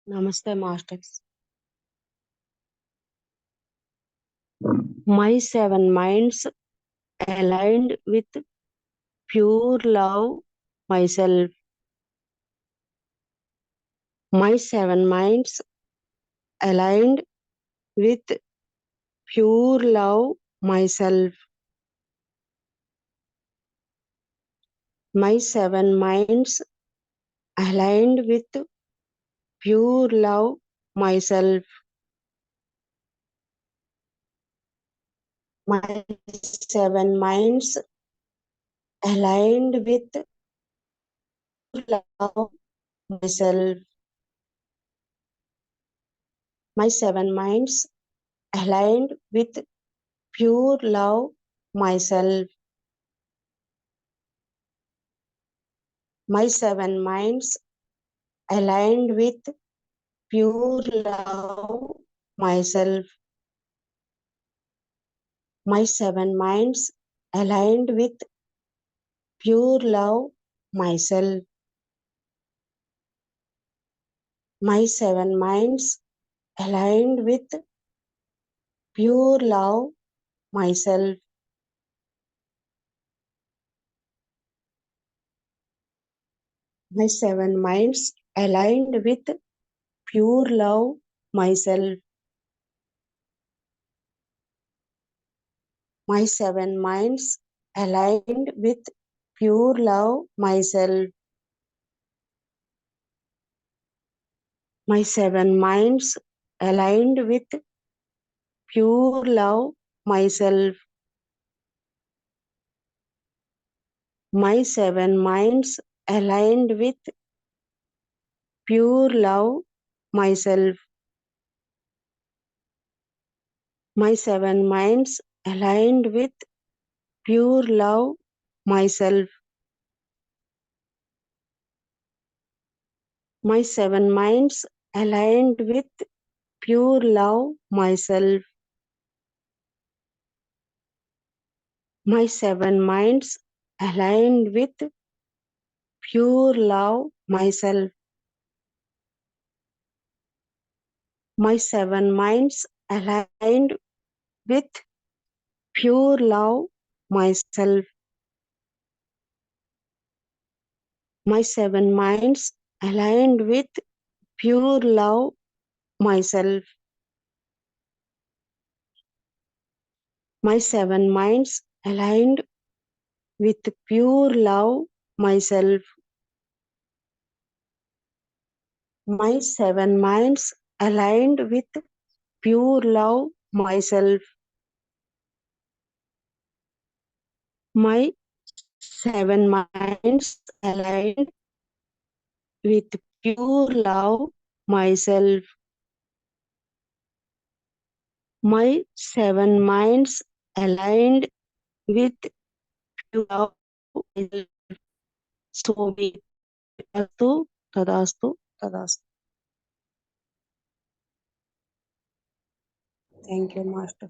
Namaste, Masters. My seven minds aligned with pure love myself. My seven minds aligned with pure love myself. My seven minds aligned with pure love myself. My seven minds aligned with pure love myself. My seven minds aligned with pure love myself. My seven minds aligned with pure love myself. My seven minds aligned with pure love myself. My seven minds aligned with pure love myself. My seven minds aligned with pure love myself. My seven minds aligned with pure love myself. My seven minds aligned with pure love myself. My seven minds aligned with pure love myself. My seven minds aligned with pure love myself. My seven minds aligned with pure love myself. My seven minds aligned with pure love myself. My seven minds aligned with pure love myself. My seven minds aligned with pure love myself. My seven minds aligned with pure love myself. My seven minds aligned with pure love myself. My seven minds aligned with pure love myself. My seven minds aligned with pure love myself. So be it. Astu, Tadastu, Tadastu. Thank you, Master.